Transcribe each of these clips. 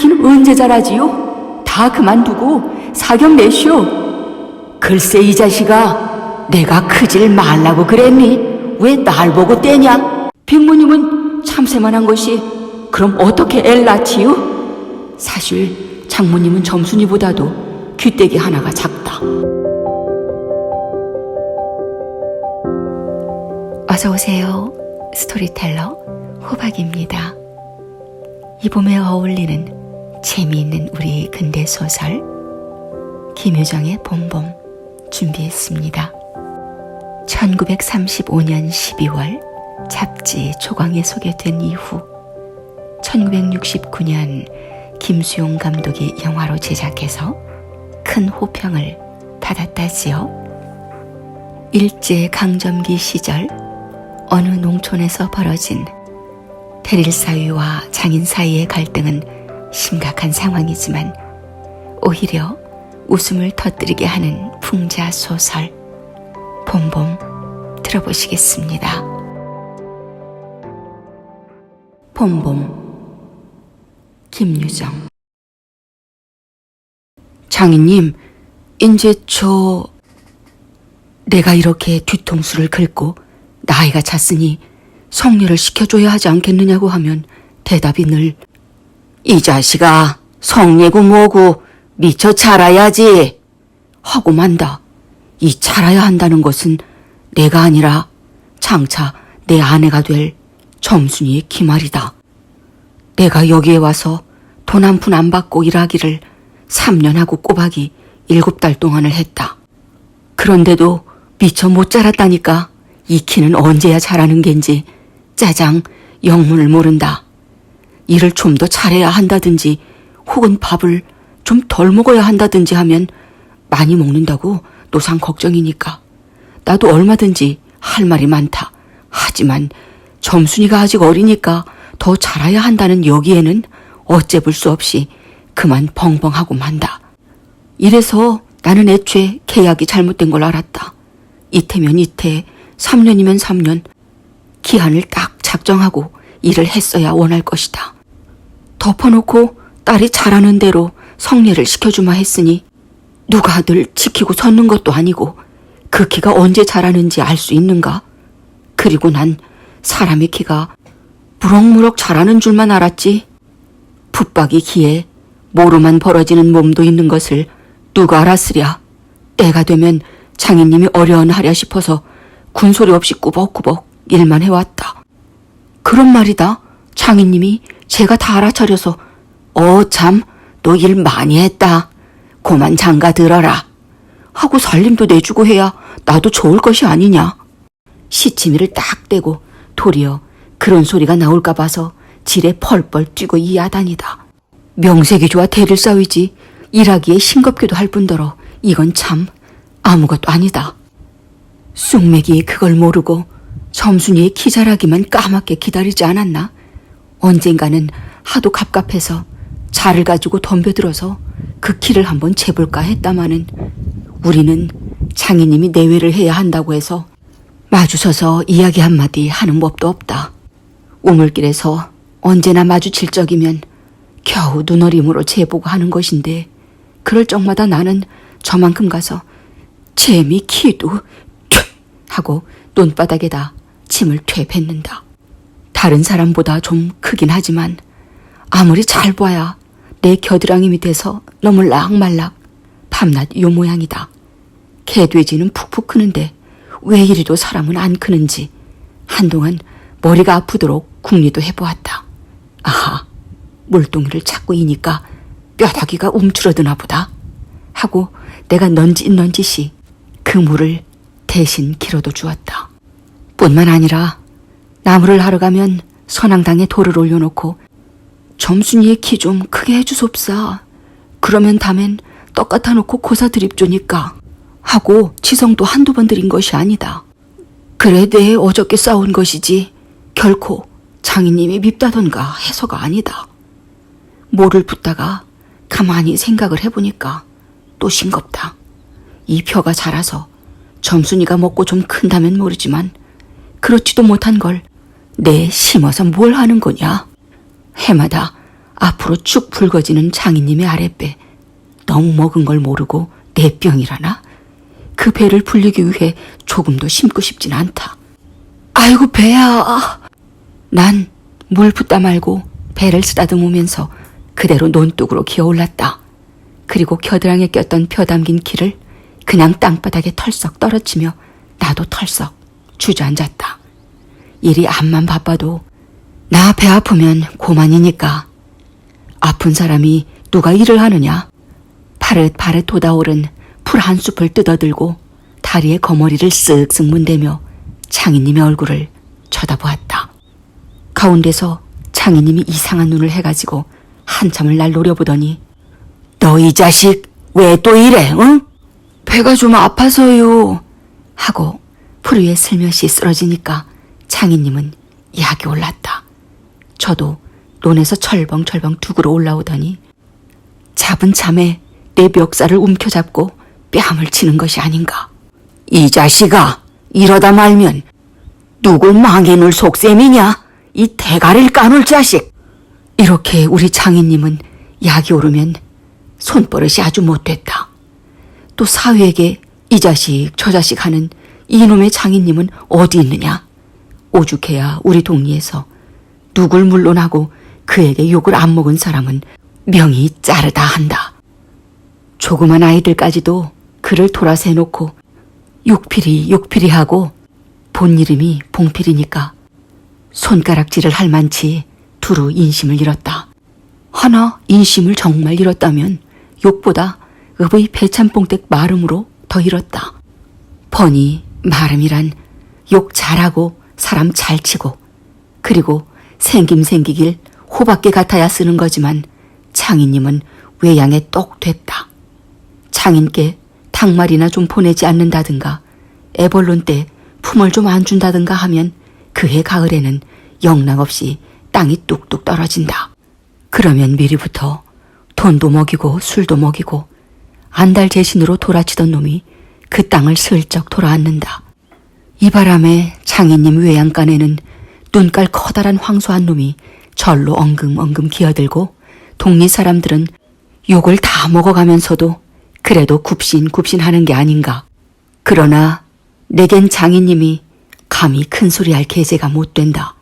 키는 언제 자라지요? 다 그만두고 사경 내시오. 글쎄 이 자식아, 내가 크질 말라고 그랬니? 왜 날 보고 떼냐? 백모님은 참새만한 것이 그럼 어떻게 애를 낳지요? 사실 장모님은 점순이보다도 귀때기 하나가 작다. 어서오세요. 스토리텔러 호박입니다. 이 봄에 어울리는 재미있는 우리 근대소설 김유정의 봄봄 준비했습니다. 1935년 12월 잡지 조광에 소개된 이후 1969년 김수용 감독이 영화로 제작해서 큰 호평을 받았다지요. 일제강점기 시절 어느 농촌에서 벌어진 대릴 사위와 장인 사이의 갈등은 심각한 상황이지만 오히려 웃음을 터뜨리게 하는 풍자 소설 봄봄 들어보시겠습니다. 봄봄 김유정. 장인님, 이제 내가 이렇게 뒤통수를 긁고 나이가 찼으니 성례를 시켜줘야 하지 않겠느냐고 하면 대답이 늘 이 자식아, 성례고 뭐고 미처 자라야지 하고 만다. 이 자라야 한다는 것은 내가 아니라 장차 내 아내가 될 점순이의 기말이다. 내가 여기에 와서 돈 한 푼 안 받고 일하기를 3년 하고 꼬박이 7달 동안을 했다. 그런데도 미처 못 자랐다니까. 이 키는 언제야 자라는 겐지 짜장 영문을 모른다. 일을 좀 더 잘해야 한다든지 혹은 밥을 좀 덜 먹어야 한다든지 하면 많이 먹는다고 노상 걱정이니까 나도 얼마든지 할 말이 많다. 하지만 점순이가 아직 어리니까 더 자라야 한다는 여기에는 어째볼 수 없이 그만 벙벙하고 만다. 이래서 나는 애초에 계약이 잘못된 걸 알았다. 이태면 이태, 3년이면 3년, 기한을 딱 작정하고 일을 했어야 원할 것이다. 덮어놓고 딸이 잘하는 대로 성례를 시켜주마 했으니 누가 늘 지키고 섰는 것도 아니고 그 키가 언제 자라는지 알 수 있는가? 그리고 난 사람의 키가 무럭무럭 자라는 줄만 알았지. 붙박이 키에 모로만 벌어지는 몸도 있는 것을 누가 알았으랴. 때가 되면 장인님이 어려운하랴 싶어서 군소리 없이 꾸벅꾸벅 일만 해왔다. 그런 말이다. 장인님이 제가 다 알아차려서 참, 너 일 많이 했다. 고만 장가 들어라. 하고 살림도 내주고 해야 나도 좋을 것이 아니냐. 시치미를 딱 떼고 도리어 그런 소리가 나올까 봐서 지레 펄펄 뛰고 이 야단이다. 명색이 좋아 대를 싸우지 일하기에 싱겁기도 할 뿐더러 이건 참 아무것도 아니다. 쑥맥이 그걸 모르고 점순이의 키 자라기만 까맣게 기다리지 않았나? 언젠가는 하도 갑갑해서 자를 가지고 덤벼들어서 그 키를 한번 재볼까 했다마는 우리는 장인님이 내외를 해야 한다고 해서 마주서서 이야기 한마디 하는 법도 없다. 우물길에서 언제나 마주칠 적이면 겨우 눈어림으로 재보고 하는 것인데 그럴 적마다 나는 저만큼 가서 재미 키도 하고 눈바닥에다 침을 퇴뱉는다. 다른 사람보다 좀 크긴 하지만 아무리 잘 봐야 내 겨드랑이 밑에서 너무 락말락 밤낮 요 모양이다. 개돼지는 푹푹 크는데 왜 이리도 사람은 안 크는지 한동안 머리가 아프도록 궁리도 해보았다. 아하, 물동이를 찾고 이니까 뼈다귀가 움츠러드나 보다 하고 내가 넌짓넌짓이 그 물을 대신 길어도 주었다. 뿐만 아니라 나무를 하러 가면 선앙당에 돌을 올려놓고 점순이의 키 좀 크게 해주sob사. 그러면 다음엔 떡 갖다 놓고 고사 드립조니까 하고 치성도 한두 번 드린 것이 아니다. 그래 내 어저께 싸운 것이지 결코 장인님이 밉다던가 해서가 아니다. 뭐를 붓다가 가만히 생각을 해보니까 또 싱겁다. 이 벼가 자라서 점순이가 먹고 좀 큰다면 모르지만 그렇지도 못한 걸 내 심어서 뭘 하는 거냐. 해마다 앞으로 쭉 붉어지는 장인님의 아랫배. 너무 먹은 걸 모르고 내 병이라나? 그 배를 불리기 위해 조금도 심고 싶진 않다. 아이고 배야. 난 물 붓다 말고 배를 쓰다듬으면서 그대로 논둑으로 기어올랐다. 그리고 겨드랑이에 꼈던 벼 담긴 키를 그냥 땅바닥에 털썩 떨어치며 나도 털썩 주저앉았다. 일이 암만 바빠도 나 배 아프면 고만이니까. 아픈 사람이 누가 일을 하느냐? 파릇파릇 돋아오른 풀 한 숲을 뜯어들고 다리에 거머리를 쓱쓱 문대며 창희님의 얼굴을 쳐다보았다. 가운데서 창희님이 이상한 눈을 해가지고 한참을 날 노려보더니 너 이 자식 왜 또 이래, 응? 배가 좀 아파서요. 하고 풀 위에 슬며시 쓰러지니까 창희님은 약이 올랐다. 저도 논에서 철벙철벙 둑으로 올라오더니 잡은 참에 내 멱살을 움켜잡고 뺨을 치는 것이 아닌가. 이 자식아, 이러다 말면 누굴 망해놓을 속셈이냐? 이 대가리를 까놓을 자식. 이렇게 우리 장인님은 약이 오르면 손버릇이 아주 못됐다. 또 사위에게 이 자식 저 자식 하는 이놈의 장인님은 어디 있느냐? 오죽해야 우리 동리에서 누굴 물론하고 그에게 욕을 안 먹은 사람은 명이 짜르다 한다. 조그만 아이들까지도 그를 돌아세놓고 욕필이 하고 본 이름이 봉필이니까 손가락질을 할 만치 두루 인심을 잃었다. 하나 인심을 정말 잃었다면 욕보다 읍의 배참뽕댁 마름으로 더 잃었다. 뻔히 마름이란 욕 잘하고 사람 잘 치고 그리고 생김생기길 호밖에 같아야 쓰는 거지만 창희님은 외양에 똑 됐다. 창인께 닭말이나 좀 보내지 않는다든가 애벌론 때 품을 좀 안 준다든가 하면 그해 가을에는 영락없이 땅이 뚝뚝 떨어진다. 그러면 미리부터 돈도 먹이고 술도 먹이고 안달재신으로 돌아치던 놈이 그 땅을 슬쩍 돌아앉는다. 이 바람에 창희님 외양간에는 눈깔 커다란 황소한 놈이 절로 엉금엉금 기어들고 동리 사람들은 욕을 다 먹어가면서도 그래도 굽신굽신하는 게 아닌가. 그러나 내겐 장인님이 감히 큰소리할 계제가 못 된다.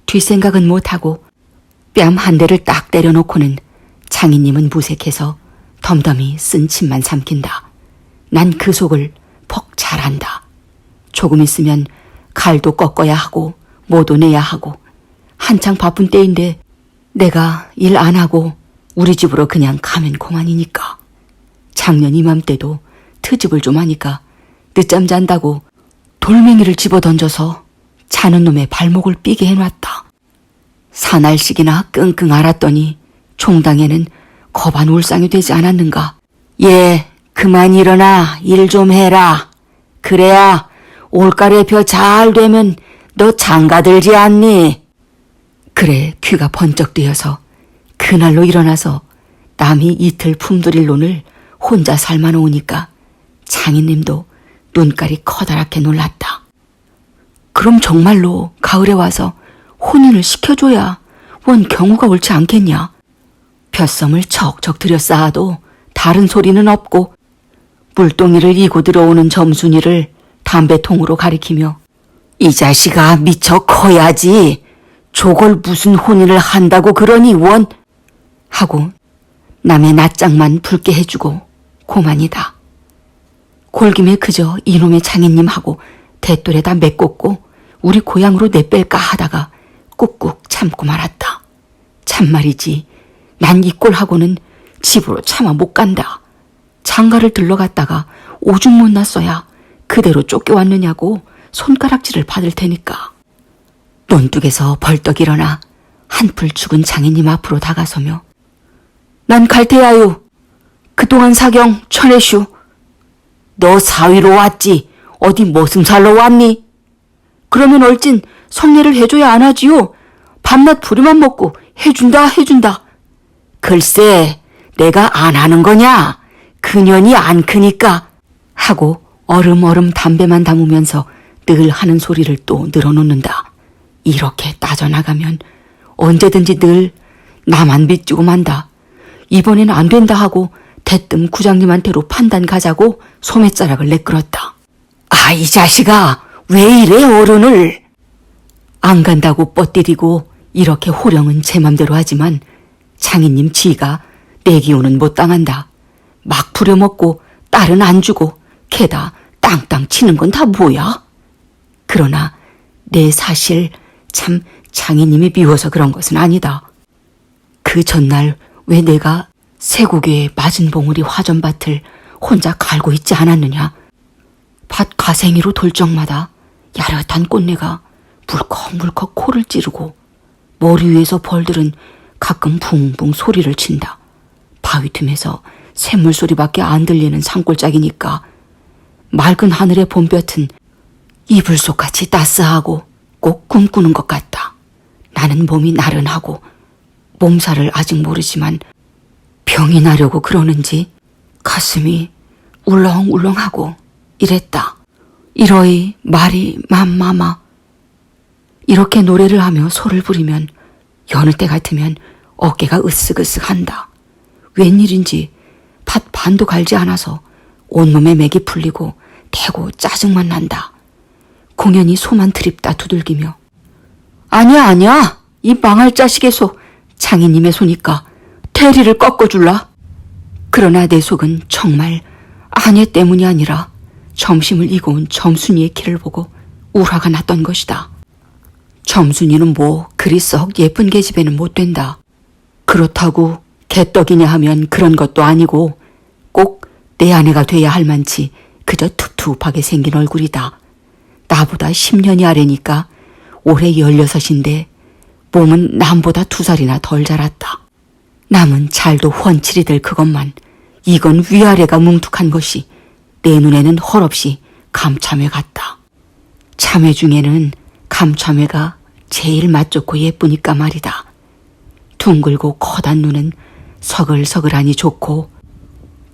뒷생각은 못하고 뺨 한 대를 딱 때려놓고는 장인님은 무색해서 덤덤히 쓴 침만 삼킨다. 난 그 속을 퍽 잘 안다. 조금 있으면 칼도 꺾어야 하고 뭐도 내야 하고 한창 바쁜 때인데 내가 일 안 하고 우리 집으로 그냥 가면 그만이니까. 작년 이맘때도 트집을 좀 하니까 늦잠 잔다고 돌멩이를 집어던져서 자는 놈의 발목을 삐게 해놨다. 사날씩이나 끙끙 앓았더니 종당에는 겁안 울상이 되지 않았는가. 예, 그만 일어나 일 좀 해라. 그래야 올가을에 벼 잘 되면 너 장가들지 않니? 그래 귀가 번쩍 뜨여서 그날로 일어나서 남이 이틀 품들일 논을 혼자 삶아놓으니까 장인님도 눈깔이 커다랗게 놀랐다. 그럼 정말로 가을에 와서 혼인을 시켜줘야 원 경우가 옳지 않겠냐? 벼섬을 척척 들여 쌓아도 다른 소리는 없고 물동이를 이고 들어오는 점순이를 담배통으로 가리키며 이 자식아 미쳐 커야지. 저걸 무슨 혼인을 한다고 그러니 원 하고 남의 낯장만 붉게 해주고 고만이다. 골김에 그저 이놈의 장인님하고 대돌에다 메꽂고 우리 고향으로 내뺄까 하다가 꾹꾹 참고 말았다. 참말이지 난 이 꼴하고는 집으로 차마 못 간다. 장가를 들러갔다가 오죽 못 났어야 그대로 쫓겨왔느냐고 손가락질을 받을 테니까. 논둑에서 벌떡 일어나 한풀 죽은 장인님 앞으로 다가서며 난 갈테야유. 그동안 사경 쳐내슈. 너 사위로 왔지 어디 머슴살러 왔니? 그러면 얼진 성례를 해줘야 안 하지요. 밤낮 부리만 먹고 해준다. 글쎄 내가 안 하는 거냐? 그년이 안 크니까 하고 얼음얼음 담배만 담으면서 늘 하는 소리를 또 늘어놓는다. 이렇게 따져나가면 언제든지 늘 나만 빚지고 만다. 이번엔 안 된다 하고 대뜸 구장님한테로 판단 가자고 소매자락을 내끌었다. 아, 이 자식아, 왜 이래 어른을. 안 간다고 뻗때리고 이렇게 호령은 제 맘대로 하지만 장인님 지가 내 기운은 못 당한다. 막 부려먹고 딸은 안 주고 게다 땅땅 치는 건 다 뭐야? 그러나 내 사실 참 장인님이 미워서 그런 것은 아니다. 그 전날 왜 내가 세국의 맞은 봉우리 화전밭을 혼자 갈고 있지 않았느냐. 밭 가생이로 돌 적마다 야릇한 꽃내가 물컥물컥 코를 찌르고 머리 위에서 벌들은 가끔 붕붕 소리를 친다. 바위 틈에서 샘물 소리밖에 안 들리는 산골짜기니까 맑은 하늘의 봄볕은 이불 속같이 따스하고 꼭 꿈꾸는 것 같다. 나는 몸이 나른하고 몸살을 아직 모르지만 병이 나려고 그러는지 가슴이 울렁울렁하고 이랬다. 이러이 말이 맘마마. 이렇게 노래를 하며 소를 부리면 여느 때 같으면 어깨가 으쓱으쓱한다. 웬일인지 밭 반도 갈지 않아서 온몸에 맥이 풀리고 대고 짜증만 난다. 공연히 소만 드립다 두들기며 아니야 이 망할 자식의 소 장인님의 소니까 대리를 꺾어줄라. 그러나 내 속은 정말 아내 때문이 아니라 점심을 이고 온 점순이의 키를 보고 우화가 났던 것이다. 점순이는 뭐 그리 썩 예쁜 계집애는 못 된다. 그렇다고 개떡이냐 하면 그런 것도 아니고 꼭 내 아내가 돼야 할 만치 그저 툭툭하게 생긴 얼굴이다. 나보다 10년이 아래니까 올해 16인데 몸은 남보다 2살이나 덜 자랐다. 남은 잘도 훤칠이 될 그것만 이건 위아래가 뭉툭한 것이 내 눈에는 헐없이 감참회 같다. 참회 중에는 감참회가 제일 맛 좋고 예쁘니까 말이다. 둥글고 커단 눈은 서글서글하니 좋고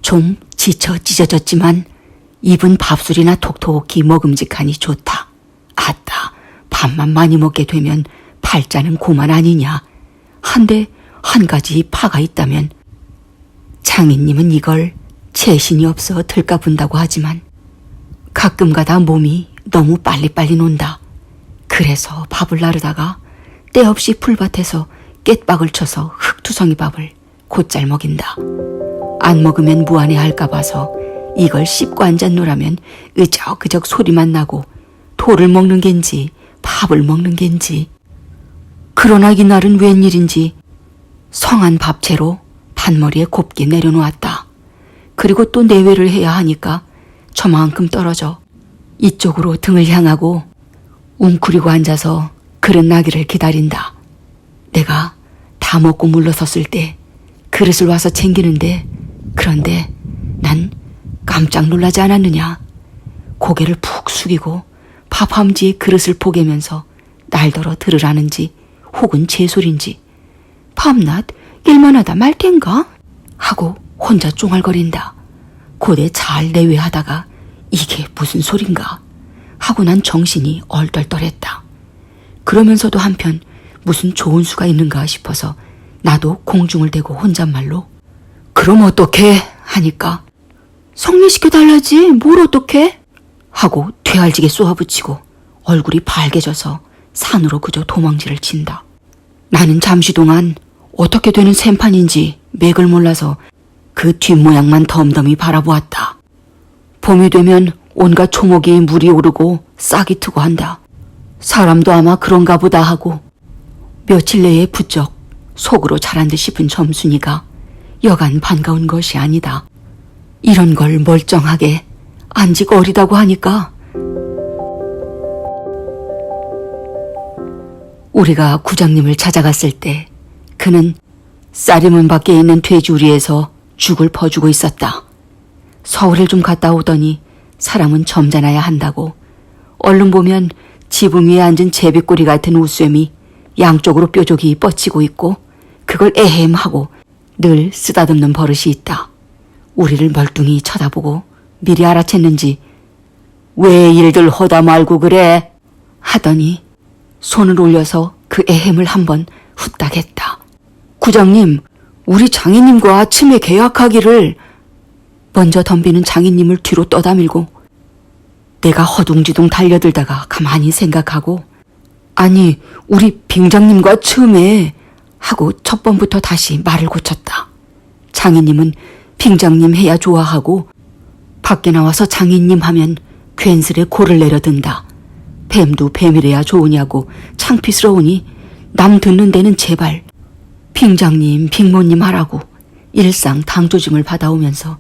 좀 지쳐 찢어졌지만 입은 밥술이나 톡톡히 먹음직하니 좋다. 아따, 밥만 많이 먹게 되면 팔자는 고만 아니냐. 한데 한 가지 파가 있다면 장인님은 이걸 재신이 없어 들까분다고 하지만 가끔가다 몸이 너무 빨리빨리 논다. 그래서 밥을 나르다가 때없이 풀밭에서 깻박을 쳐서 흙투성이 밥을 곧잘 먹인다. 안 먹으면 무안해할까 봐서 이걸 씹고 앉았노라면 으적으적 소리만 나고 돌을 먹는 겐지 밥을 먹는 겐지. 그러나 이날은 웬일인지 성한 밥채로 반머리에 곱게 내려놓았다. 그리고 또 내외를 해야 하니까 저만큼 떨어져 이쪽으로 등을 향하고 웅크리고 앉아서 그릇 나기를 기다린다. 내가 다 먹고 물러섰을 때 그릇을 와서 챙기는데 그런데 난 깜짝 놀라지 않았느냐. 고개를 푹 숙이고 밥함지에 그릇을 포개면서 날더러 들으라는지 혹은 제 소린지 밤낮 일만 하다 말 텐가 하고 혼자 쫑알거린다. 고대 잘 내외하다가 이게 무슨 소린가 하고 난 정신이 얼떨떨했다. 그러면서도 한편 무슨 좋은 수가 있는가 싶어서 나도 공중을 대고 혼잣말로 그럼 어떡해 하니까 성례시켜달라지 뭘 어떡해 하고 되알지게 쏘아붙이고 얼굴이 밝게져서 산으로 그저 도망질을 친다. 나는 잠시 동안 어떻게 되는 셈판인지 맥을 몰라서 그 뒷모양만 덤덤히 바라보았다. 봄이 되면 온갖 초목이 물이 오르고 싹이 트고 한다. 사람도 아마 그런가 보다 하고 며칠 내에 부쩍 속으로 자란 듯 싶은 점순이가 여간 반가운 것이 아니다. 이런 걸 멀쩡하게 안직 어리다고 하니까 우리가 구장님을 찾아갔을 때 그는 쌀이문 밖에 있는 돼지우리에서 죽을 퍼주고 있었다. 서울을 좀 갔다 오더니 사람은 점잖아야 한다고 얼른 보면 지붕 위에 앉은 제비꼬리 같은 우쇔이 양쪽으로 뾰족이 뻗치고 있고 그걸 에헴하고 늘 쓰다듬는 버릇이 있다. 우리를 멀뚱히 쳐다보고 미리 알아챘는지 왜 일들 허다 말고 그래 하더니 손을 올려서 그 에헴을 한번 후딱 했다. 구장님, 우리 장인님과 아침에 계약하기를. 먼저 덤비는 장인님을 뒤로 떠다밀고 내가 허둥지둥 달려들다가 가만히 생각하고 아니, 우리 빙장님과 처음에 하고 첫 번부터 다시 말을 고쳤다. 장인님은 빙장님 해야 좋아하고 밖에 나와서 장인님 하면 괜스레 코를 내려든다. 뱀도 뱀이래야 좋으냐고 창피스러우니 남 듣는 데는 제발 빙장님, 빙모님 하라고 일상 당조짐을 받아오면서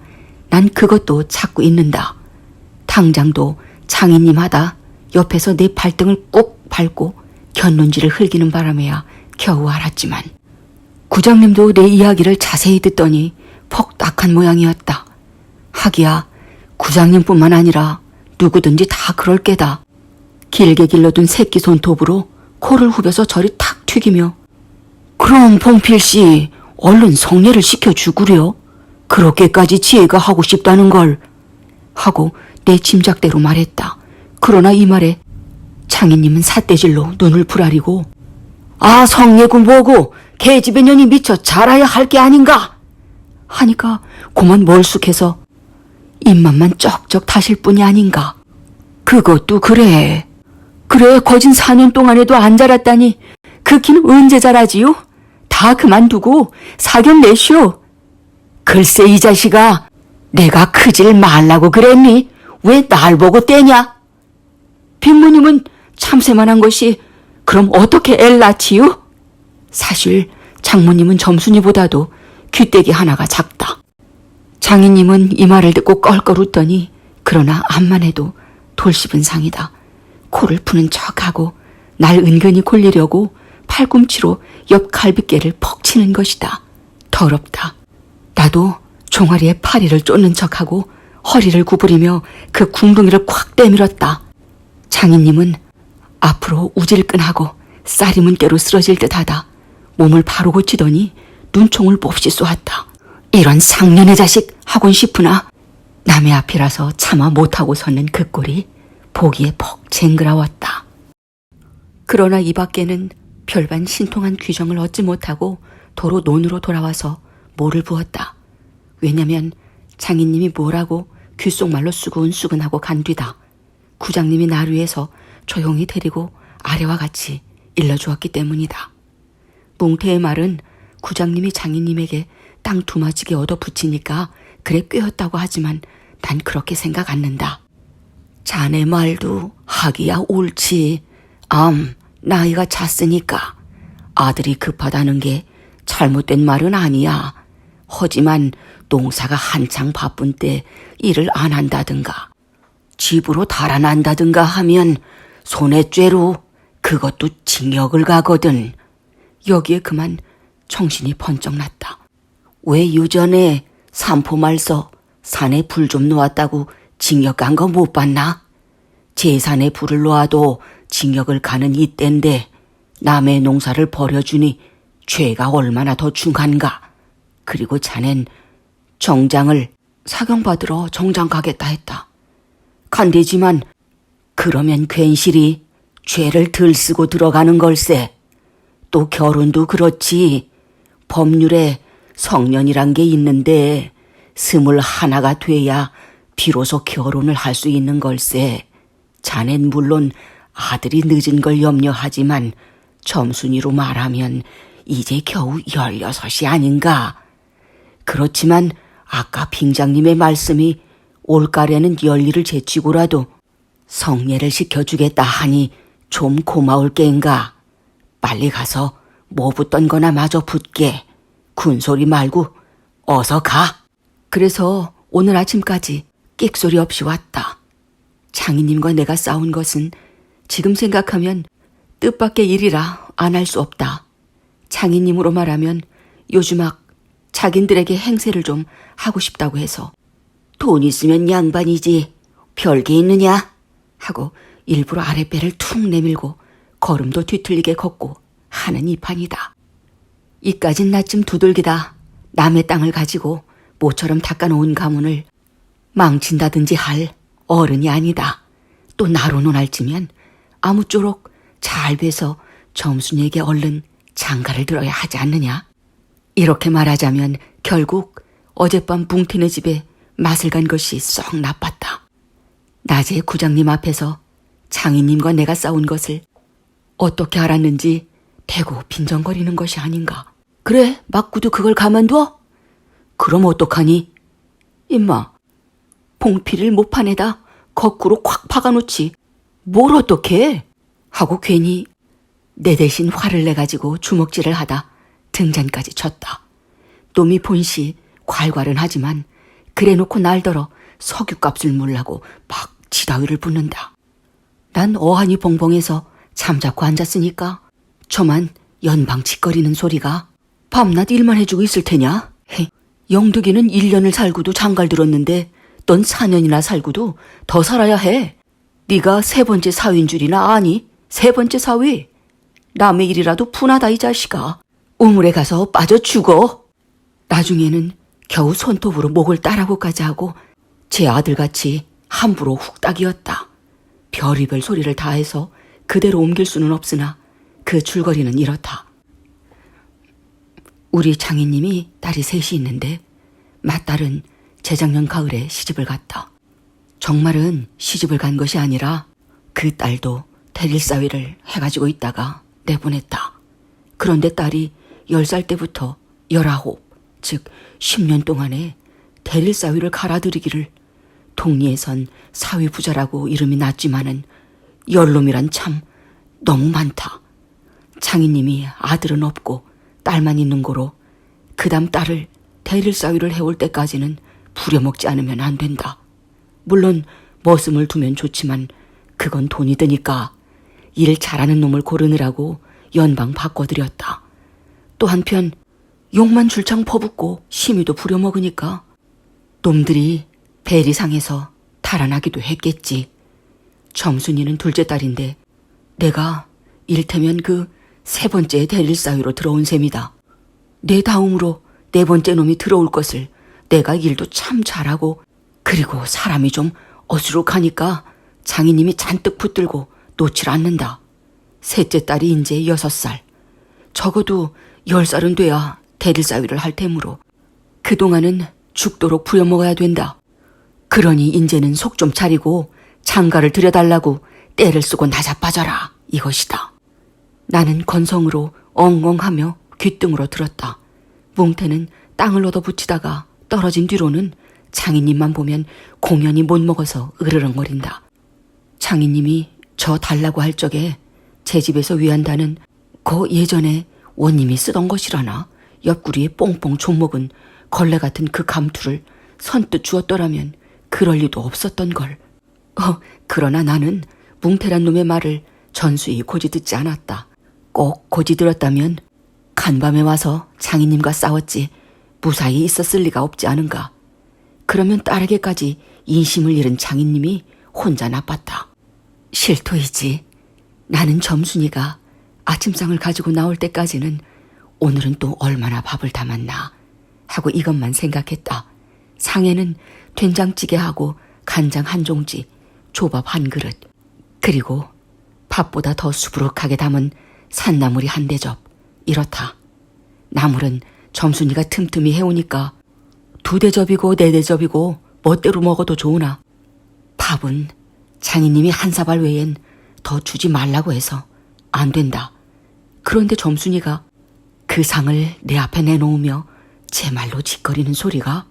난 그것도 찾고 있는다. 당장도 장인님 하다 옆에서 내 발등을 꾹 밟고 곁눈질을 흘기는 바람에야 겨우 알았지만 구장님도 내 이야기를 자세히 듣더니 퍽 딱한 모양이었다. 하기야 구장님뿐만 아니라 누구든지 다 그럴 게다. 길게 길러둔 새끼 손톱으로 코를 후벼서 저리 탁 튀기며 그럼 봉필씨 얼른 성례를 시켜주구려. 그렇게까지 지혜가 하고 싶다는 걸 하고 내 짐작대로 말했다. 그러나 이 말에 장인님은 삿대질로 눈을 부라리고 아 성례구 뭐고 계집애 년이 미쳐 자라야 할 게 아닌가 하니까 고만 멀쑥해서 입맛만 쩍쩍 타실 뿐이 아닌가. 그것도 그래. 그래 거진 4년 동안에도 안 자랐다니 그 키는 언제 자라지요? 다 그만두고 사견 내시오. 글쎄 이 자식아 내가 크질 말라고 그랬니? 왜 날 보고 떼냐? 빅모님은 참새만 한 것이 그럼 어떻게 애를 낳지요? 사실 장모님은 점순이보다도 귀때기 하나가 작다. 장인님은 이 말을 듣고 껄껄 웃더니 그러나 암만 해도 돌씹은 상이다. 코를 푸는 척하고 날 은근히 골리려고 팔꿈치로 옆 갈비뼈를 퍽 치는 것이다. 더럽다. 나도 종아리에 파리를 쫓는 척하고 허리를 구부리며 그 궁둥이를 콱 때밀었다. 장인님은 앞으로 우질끈하고 쌀이 문대로 쓰러질 듯하다 몸을 바로 고치더니 눈총을 몹시 쏘았다. 이런 상년의 자식 하곤 싶으나 남의 앞이라서 차마 못하고 섰는 그 꼴이 보기에 퍽 쟁그라웠다. 그러나 이 밖에는 별반 신통한 규정을 얻지 못하고 도로 논으로 돌아와서 모를 부었다. 왜냐면 장인님이 뭐라고 귓속말로 수근수근하고 간 뒤다 구장님이 나루에서 조용히 데리고 아래와 같이 일러주었기 때문이다. 뭉태의 말은 구장님이 장인님에게 땅 두마지게 얻어붙이니까 그래 꿰었다고 하지만 난 그렇게 생각 않는다. 자네 말도 하기야 옳지. 나이가 찼으니까 아들이 급하다는 게 잘못된 말은 아니야. 하지만 농사가 한창 바쁜 때 일을 안 한다든가 집으로 달아난다든가 하면 손해죄로 그것도 징역을 가거든. 여기에 그만 정신이 번쩍 났다. 왜 유전에 산포말서 산에 불 좀 놓았다고 징역 간 거 못 봤나? 재산에 불을 놓아도 징역을 가는 이때인데 남의 농사를 버려주니 죄가 얼마나 더 중한가. 그리고 자넨 정장을 사경받으러 정장 가겠다 했다. 간대지만 그러면 괜시리 죄를 덜 쓰고 들어가는 걸세. 또 결혼도 그렇지. 법률에 성년이란 게 있는데 21가 돼야 비로소 결혼을 할 수 있는 걸세. 자넨 물론 아들이 늦은 걸 염려하지만 점순이로 말하면 이제 겨우 16이 아닌가. 그렇지만 아까 빙장님의 말씀이 올가래는 열일을 제치고라도 성례를 시켜주겠다 하니 좀 고마울 겐가. 빨리 가서 뭐 붙던 거나 마저 붙게. 군소리 말고 어서 가. 그래서 오늘 아침까지 끽소리 없이 왔다. 장인님과 내가 싸운 것은 지금 생각하면 뜻밖의 일이라 안 할 수 없다. 장인님으로 말하면 요즘막 자긴들에게 행세를 좀 하고 싶다고 해서 돈 있으면 양반이지 별게 있느냐 하고 일부러 아랫배를 툭 내밀고 걸음도 뒤틀리게 걷고 하는 이 판이다. 이까진 나쯤 두들기다 남의 땅을 가지고 모처럼 닦아놓은 가문을 망친다든지 할 어른이 아니다. 또 나로 논할지면 아무쪼록 잘 돼서 점순이에게 얼른 장가를 들어야 하지 않느냐. 이렇게 말하자면 결국 어젯밤 뭉티네 집에 맛을 간 것이 썩 나빴다. 낮에 구장님 앞에서 장인님과 내가 싸운 것을 어떻게 알았는지 대고 빈정거리는 것이 아닌가. 그래, 막구도 그걸 가만둬? 그럼 어떡하니? 임마, 봉피를 모판에다 거꾸로 콱 박아놓지 뭘 어떡해? 하고 괜히 내 대신 화를 내가지고 주먹질을 하다 등잔까지 쳤다. 놈이 본시 괄괄은 하지만 그래놓고 날더러 석유값을 물라고 막 지다위를 붓는다. 난 어안이 벙벙해서 잠자코 앉았으니까 저만 연방칫거리는 소리가 밤낮 일만 해주고 있을 테냐? 영득이는 1년을 살고도 장갈 들었는데 넌 4년이나 살고도 더 살아야 해. 네가 3번째 사위인 줄이나 아니? 3번째 사위. 남의 일이라도 푼하다 이 자식아. 우물에 가서 빠져 죽어. 나중에는 겨우 손톱으로 목을 따라고까지 하고 제 아들같이 함부로 훅딱이었다. 별의별 소리를 다해서 그대로 옮길 수는 없으나 그 줄거리는 이렇다. 우리 장인님이 딸이 셋이 있는데 맏딸은 재작년 가을에 시집을 갔다. 정말은 시집을 간 것이 아니라 그 딸도 대릴사위를 해가지고 있다가 내보냈다. 그런데 딸이 10살 때부터 19, 즉 10년 동안에 대릴사위를 갈아들이기를 동리에선 사위부자라고 이름이 났지만은 열놈이란 참 너무 많다. 장인님이 아들은 없고 딸만 있는 고로 그다음 딸을 대릴사위를 해올 때까지는 부려먹지 않으면 안 된다. 물론 머슴을 두면 좋지만 그건 돈이 드니까 일 잘하는 놈을 고르느라고 연방 바꿔드렸다. 또 한편 욕만 줄창 퍼붓고 심의도 부려먹으니까 놈들이 배리상에서 달아나기도 했겠지. 점순이는 둘째 딸인데 내가 일테면 그 3번째 대릴사위로 들어온 셈이다. 내 다음으로 4번째 놈이 들어올 것을 내가 일도 참 잘하고 그리고 사람이 좀 어수룩하니까 장인님이 잔뜩 붙들고 놓질 않는다. 셋째 딸이 이제 6살. 적어도 10살은 돼야 대릴사위를 할 테므로 그동안은 죽도록 부려먹어야 된다. 그러니 인제는 속 좀 차리고 장가를 들여달라고 때를 쓰고 나자빠져라 이것이다. 나는 건성으로 엉엉하며 귓등으로 들었다. 뭉태는 땅을 얻어붙이다가 떨어진 뒤로는 장인님만 보면 공연히 못 먹어서 으르렁거린다. 장인님이 저 달라고 할 적에 제 집에서 위한다는 그 예전에 원님이 쓰던 것이라나 옆구리에 뽕뽕 좀먹은 걸레 같은 그 감투를 선뜻 주었더라면 그럴 리도 없었던 걸. 그러나 나는 뭉태란 놈의 말을 전수히 고지 듣지 않았다. 꼭 고지 들었다면 간밤에 와서 장인님과 싸웠지 무사히 있었을 리가 없지 않은가. 그러면 딸에게까지 인심을 잃은 장인님이 혼자 나빴다. 실토이지. 나는 점순이가 아침상을 가지고 나올 때까지는 오늘은 또 얼마나 밥을 담았나 하고 이것만 생각했다. 상에는 된장찌개하고 간장 한 종지, 조밥 한 그릇, 그리고 밥보다 더 수부룩하게 담은 산나물이 한 대접, 이렇다. 나물은 점순이가 틈틈이 해오니까 2대접이고 4대접이고 멋대로 먹어도 좋으나 밥은 장인님이 한 사발 외엔 더 주지 말라고 해서 안 된다. 그런데 점순이가 그 상을 내 앞에 내놓으며 제 말로 짓거리는 소리가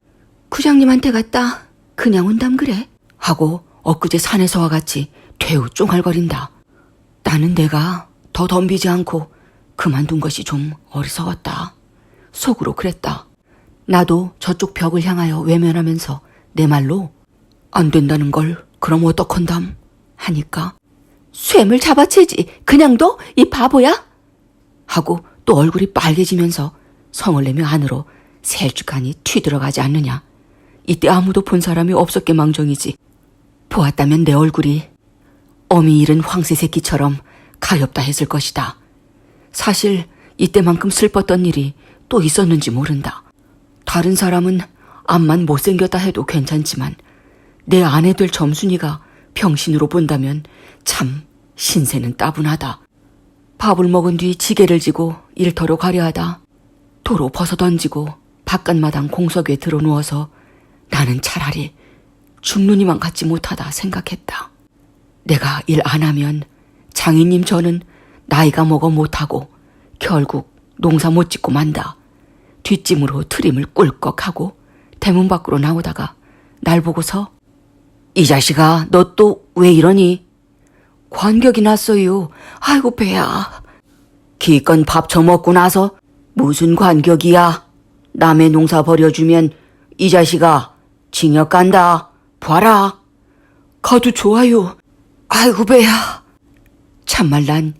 구장님한테 갔다 그냥 온담 그래 하고 엊그제 산에서와 같이 퇴우 쫑알거린다. 나는 내가 더 덤비지 않고 그만둔 것이 좀 어리석었다. 속으로 그랬다. 나도 저쪽 벽을 향하여 외면하면서 내 말로 안 된다는 걸 그럼 어떡한담 하니까 쇠물 잡아채지 그냥 둬? 이 바보야? 하고 또 얼굴이 빨개지면서 성을 내며 안으로 셀쭉하니 튀들어가지 않느냐. 이때 아무도 본 사람이 없었게 망정이지. 보았다면 내 얼굴이 어미 잃은 황새 새끼처럼 가엾다 했을 것이다. 사실 이때만큼 슬펐던 일이 또 있었는지 모른다. 다른 사람은 암만 못생겼다 해도 괜찮지만 내 아내 될 점순이가 병신으로 본다면 참 신세는 따분하다. 밥을 먹은 뒤 지게를 지고 일터로 가려 하다 도로 벗어던지고 바깥마당 공석에 들어누워서 나는 차라리 죽느니만 갖지 못하다 생각했다. 내가 일 안 하면 장인님 저는 나이가 먹어 못하고 결국 농사 못 짓고 만다. 뒷짐으로 트림을 꿀꺽하고 대문 밖으로 나오다가 날 보고서 이 자식아 너 또 왜 이러니? 관격이 났어요. 아이고 배야. 기껏 밥 처먹고 나서 무슨 관격이야. 남의 농사 버려주면 이 자식아 징역 간다. 봐라. 가도 좋아요. 아이고 배야. 참말 난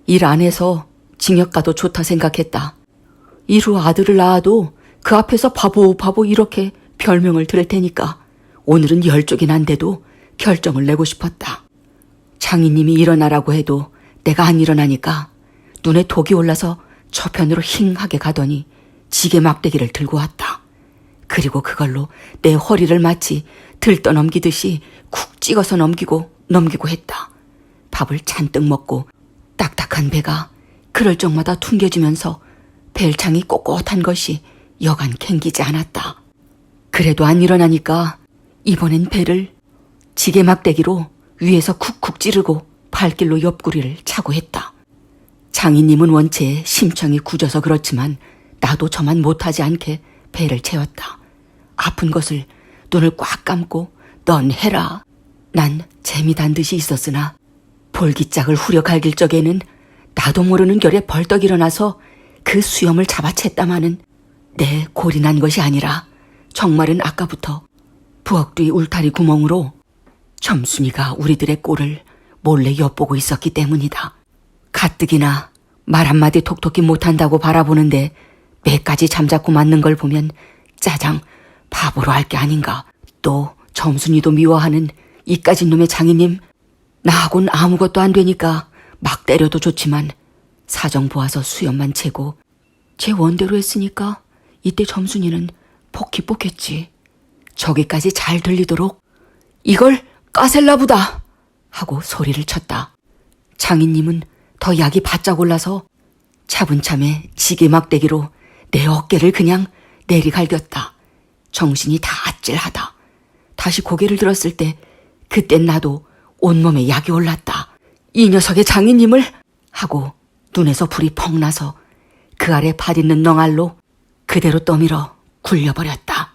일 안 해서 징역 가도 좋다 생각했다. 이후 아들을 낳아도 그 앞에서 바보 이렇게 별명을 들을 테니까 오늘은 열쪽이 난데도 결정을 내고 싶었다. 장인님이 일어나라고 해도 내가 안 일어나니까 눈에 독이 올라서 저편으로 힝하게 가더니 지게 막대기를 들고 왔다. 그리고 그걸로 내 허리를 마치 들떠 넘기듯이 쿡 찍어서 넘기고 했다. 밥을 잔뜩 먹고 딱딱한 배가 그럴 적마다 퉁겨지면서 벨창이 꼿꼿한 것이 여간 캥기지 않았다. 그래도 안 일어나니까 이번엔 배를 지게 막대기로 위에서 쿡쿡 찌르고 발길로 옆구리를 차고 했다. 장인님은 원체 심청이 굳어서 그렇지만 나도 저만 못하지 않게 배를 채웠다. 아픈 것을 눈을 꽉 감고 넌 해라. 난 재미단 듯이 있었으나 볼기짝을 후려 갈길 적에는 나도 모르는 결에 벌떡 일어나서 그 수염을 잡아챘다마는 내 골이 난 것이 아니라 정말은 아까부터 부엌 뒤 울타리 구멍으로 점순이가 우리들의 꼴을 몰래 엿보고 있었기 때문이다. 가뜩이나 말 한마디 톡톡히 못한다고 바라보는데 매까지 잠자코 맞는 걸 보면 짜장 바보로 할 게 아닌가. 또 점순이도 미워하는 이까진 놈의 장인님, 나하곤 아무것도 안 되니까 막 때려도 좋지만 사정 보아서 수염만 채고 제 원대로 했으니까 이때 점순이는 복히 뽑겠지. 저기까지 잘 들리도록 이걸 까셀라보다 하고 소리를 쳤다. 장인님은 더 약이 바짝 올라서 차분참에 지게 막대기로 내 어깨를 그냥 내리갈겼다. 정신이 다 아찔하다. 다시 고개를 들었을 때 그땐 나도 온몸에 약이 올랐다. 이 녀석의 장인님을 하고 눈에서 불이 펑 나서 그 아래 발 있는 넝알로 그대로 떠밀어 굴려버렸다.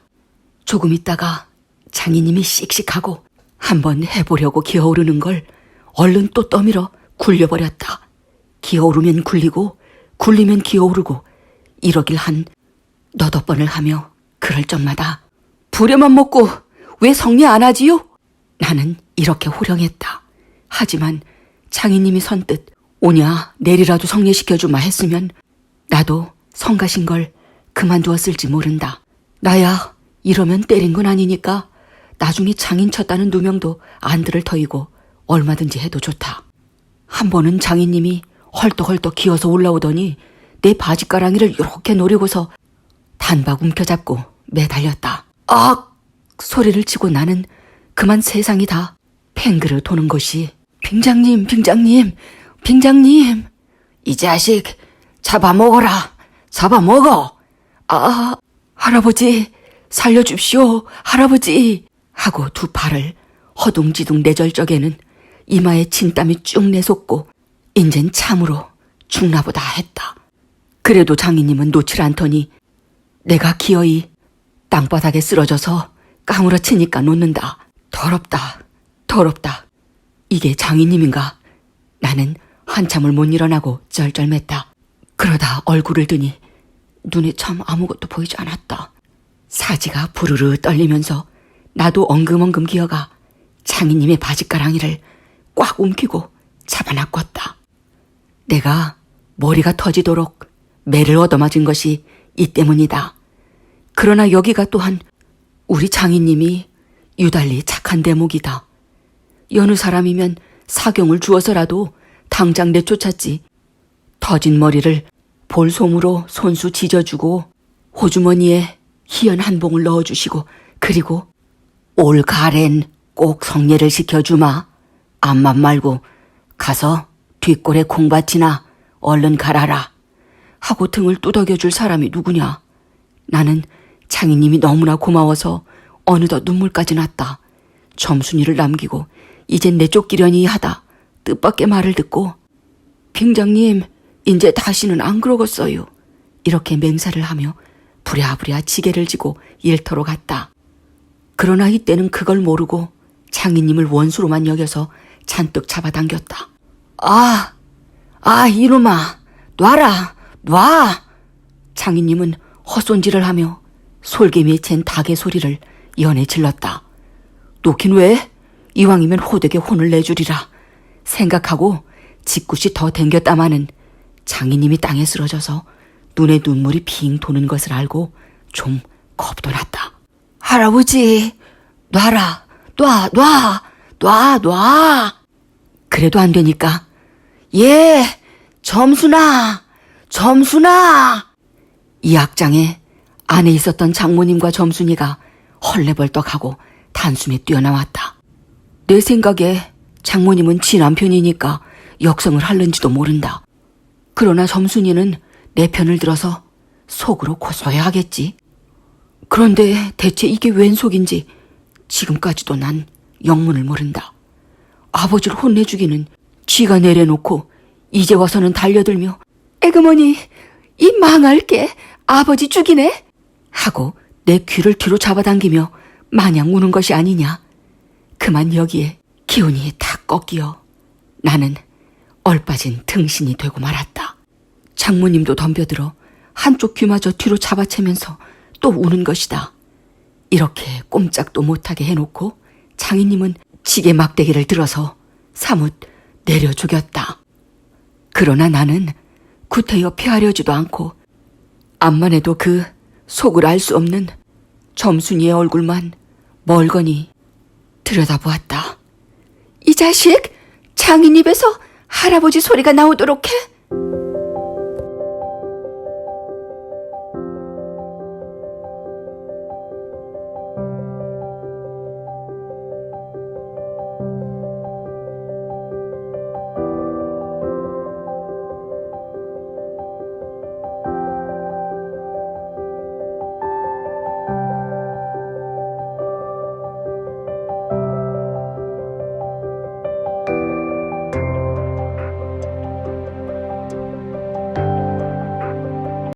조금 있다가 장인님이 씩씩하고 한번 해보려고 기어오르는 걸 얼른 또 떠밀어 굴려버렸다. 기어오르면 굴리고 굴리면 기어오르고 이러길 한 너댓 번을 하며 그럴 적마다 부려만 먹고 왜 성례 안 하지요? 나는 이렇게 호령했다. 하지만 장인님이 선뜻 오냐 내리라도 성례시켜주마 했으면 나도 성가신 걸 그만두었을지 모른다. 나야 이러면 때린 건 아니니까 나중에 장인 쳤다는 누명도 안 들을 터이고 얼마든지 해도 좋다. 한 번은 장인님이 헐떡헐떡 기어서 올라오더니 내 바지가랑이를 요렇게 노리고서 단박 움켜잡고 매달렸다. 악! 소리를 치고 나는 그만 세상이 다 팽그르 도는 것이 빙장님 이 자식 잡아먹어라. 잡아먹어. 아 할아버지 살려줍시오 할아버지 하고 두 팔을 허둥지둥 내절 적에는 이마에 진땀이 쭉 내솟고 인젠 참으로 죽나보다 했다. 그래도 장인님은 놓질 않더니 내가 기어이 땅바닥에 쓰러져서 까무러치니까 놓는다. 더럽다. 이게 장인님인가? 나는 한참을 못 일어나고 쩔쩔맸다. 그러다 얼굴을 드니 눈에 참 아무것도 보이지 않았다. 사지가 부르르 떨리면서 나도 엉금엉금 기어가 장인님의 바지가랑이를 꽉 움키고 잡아낚았다. 내가 머리가 터지도록 매를 얻어맞은 것이 이 때문이다. 그러나 여기가 또한 우리 장인님이 유달리 착한 대목이다. 여느 사람이면 사경을 주어서라도 당장 내쫓았지. 터진 머리를 볼솜으로 손수 지져주고 호주머니에 희연 한 봉을 넣어주시고 그리고 올 가을엔 꼭 성례를 시켜주마. 암만 말고 가서 뒷골에 콩밭이나 얼른 갈아라. 하고 등을 두덕여줄 사람이 누구냐. 나는 장인님이 너무나 고마워서 어느덧 눈물까지 났다. 점순이를 남기고 이젠 내쫓기려니 하다 뜻밖의 말을 듣고 빙장님 이제 다시는 안 그러겠어요. 이렇게 맹세를 하며 부랴부랴 지게를 지고 일터로 갔다. 그러나 이때는 그걸 모르고 장인님을 원수로만 여겨서 잔뜩 잡아당겼다. 이놈아, 놔라, 놔! 장인님은 헛손질을 하며 솔개미에 챈 닭의 소리를 연해 질렀다. 놓긴 왜? 이왕이면 호되게 혼을 내주리라 생각하고 짓궂이 더 댕겼다마는 장인님이 땅에 쓰러져서 눈에 눈물이 빙 도는 것을 알고 좀 겁도 났다. 할아버지, 놔라, 놔. 그래도 안 되니까 예, 점순아. 이 악장에 안에 있었던 장모님과 점순이가 헐레벌떡하고 단숨에 뛰어나왔다. 내 생각에 장모님은 지 남편이니까 역성을 할는지도 모른다. 그러나 점순이는 내 편을 들어서 속으로 고소해하겠지. 그런데 대체 이게 웬 속인지 지금까지도 난 영문을 모른다. 아버지를 혼내주기는 쥐가 내려놓고 이제 와서는 달려들며 에그머니, 이 망할게 아버지 죽이네 하고 내 귀를 뒤로 잡아당기며 마냥 우는 것이 아니냐. 그만 여기에 기운이 탁 꺾이어 나는 얼빠진 등신이 되고 말았다. 장모님도 덤벼들어 한쪽 귀마저 뒤로 잡아채면서 또 우는 것이다. 이렇게 꼼짝도 못하게 해놓고 장인님은 지게 막대기를 들어서 사뭇 내려 죽였다. 그러나 나는 구태여 피하려지도 않고 암만 해도 그 속을 알 수 없는 점순이의 얼굴만 멀거니 들여다보았다. 이 자식, 장인 입에서 할아버지 소리가 나오도록 해?